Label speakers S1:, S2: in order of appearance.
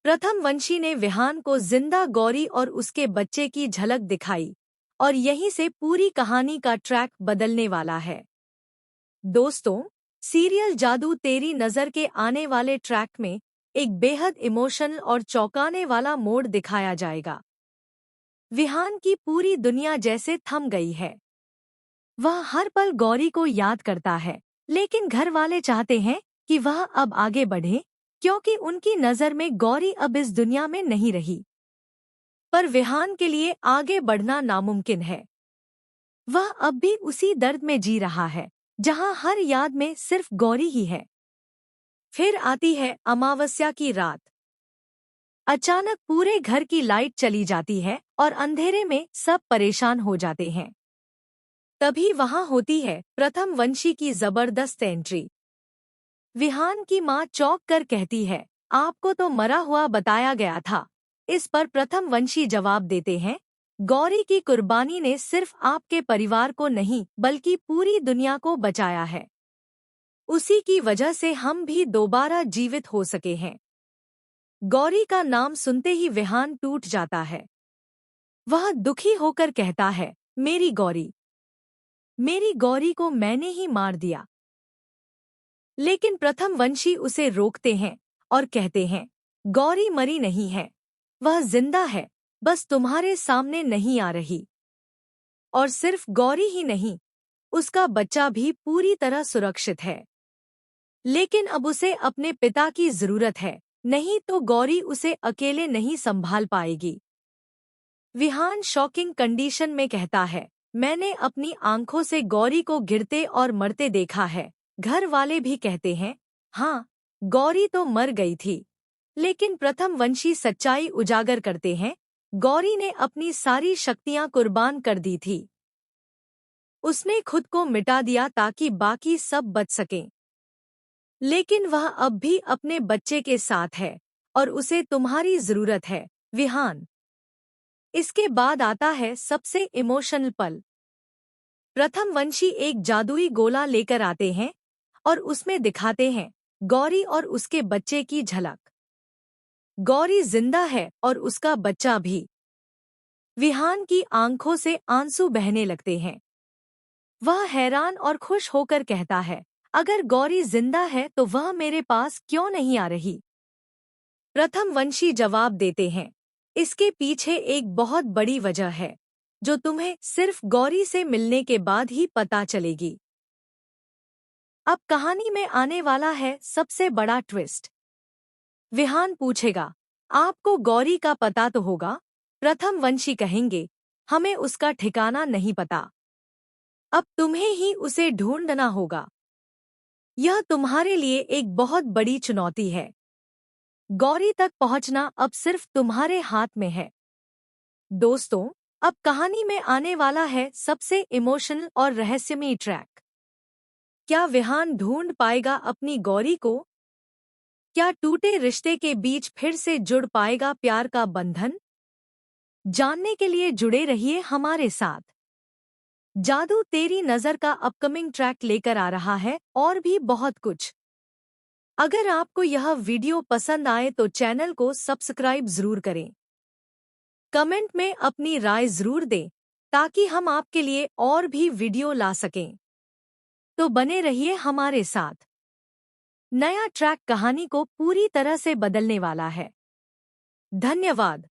S1: प्रथम वंशी ने विहान को जिंदा गौरी और उसके बच्चे की झलक दिखाई और यहीं से पूरी कहानी का ट्रैक बदलने वाला है। दोस्तों, सीरियल जादू तेरी नज़र के आने वाले ट्रैक में एक बेहद इमोशनल और चौंकाने वाला मोड़ दिखाया जाएगा। विहान की पूरी दुनिया जैसे थम गई है। वह हर पल गौरी को याद करता है, लेकिन घर वाले चाहते हैं कि वह अब आगे बढ़े, क्योंकि उनकी नज़र में गौरी अब इस दुनिया में नहीं रही। पर विहान के लिए आगे बढ़ना नामुमकिन है। वह अब भी उसी दर्द में जी रहा है, जहां हर याद में सिर्फ गौरी ही है। फिर आती है अमावस्या की रात। अचानक पूरे घर की लाइट चली जाती है और अंधेरे में सब परेशान हो जाते हैं। तभी वहां होती है प्रथम वंशी की जबरदस्त एंट्री। विहान की मां चौंक कर कहती है, आपको तो मरा हुआ बताया गया था। इस पर प्रथम वंशी जवाब देते हैं, गौरी की कुर्बानी ने सिर्फ आपके परिवार को नहीं बल्कि पूरी दुनिया को बचाया है। उसी की वजह से हम भी दोबारा जीवित हो सके हैं। गौरी का नाम सुनते ही विहान टूट जाता है। वह दुखी होकर कहता है, मेरी गौरी को मैंने ही मार दिया। लेकिन प्रथम वंशी उसे रोकते हैं और कहते हैं, गौरी मरी नहीं है, वह जिंदा है, बस तुम्हारे सामने नहीं आ रही। और सिर्फ गौरी ही नहीं, उसका बच्चा भी पूरी तरह सुरक्षित है। लेकिन अब उसे अपने पिता की जरूरत है, नहीं तो गौरी उसे अकेले नहीं संभाल पाएगी। विहान शॉकिंग कंडीशन में कहता है, मैंने अपनी आंखों से गौरी को गिरते और मरते देखा है। घर वाले भी कहते हैं, हाँ, गौरी तो मर गई थी। लेकिन प्रथम वंशी सच्चाई उजागर करते हैं, गौरी ने अपनी सारी शक्तियां कुर्बान कर दी थी। उसने खुद को मिटा दिया ताकि बाकी सब बच सकें। लेकिन वह अब भी अपने बच्चे के साथ है और उसे तुम्हारी जरूरत है, विहान। इसके बाद आता है सबसे इमोशनल पल। प्रथम वंशी एक जादुई गोला लेकर आते हैं और उसमें दिखाते हैं गौरी और उसके बच्चे की झलक। गौरी जिंदा है और उसका बच्चा भी। विहान की आंखों से आंसू बहने लगते हैं। वह हैरान और खुश होकर कहता है, अगर गौरी जिंदा है तो वह मेरे पास क्यों नहीं आ रही? प्रथम वंशी जवाब देते हैं, इसके पीछे एक बहुत बड़ी वजह है, जो तुम्हें सिर्फ गौरी से मिलने के बाद ही पता चलेगी। अब कहानी में आने वाला है सबसे बड़ा ट्विस्ट। विहान पूछेगा, आपको गौरी का पता तो होगा? प्रथम वंशी कहेंगे, हमें उसका ठिकाना नहीं पता। अब तुम्हें ही उसे ढूंढना होगा। यह तुम्हारे लिए एक बहुत बड़ी चुनौती है। गौरी तक पहुंचना अब सिर्फ तुम्हारे हाथ में है। दोस्तों, अब कहानी में आने वाला है सबसे इमोशनल और रहस्यमयी ट्रैक। क्या विहान ढूंढ पाएगा अपनी गौरी को? क्या टूटे रिश्ते के बीच फिर से जुड़ पाएगा प्यार का बंधन? जानने के लिए जुड़े रहिए हमारे साथ। जादू तेरी नज़र का अपकमिंग ट्रैक लेकर आ रहा है और भी बहुत कुछ। अगर आपको यह वीडियो पसंद आए तो चैनल को सब्सक्राइब जरूर करें। कमेंट में अपनी राय जरूर दें ताकि हम आपके लिए और भी वीडियो ला सकें। तो बने रहिए हमारे साथ। नया ट्रैक कहानी को पूरी तरह से बदलने वाला है। धन्यवाद।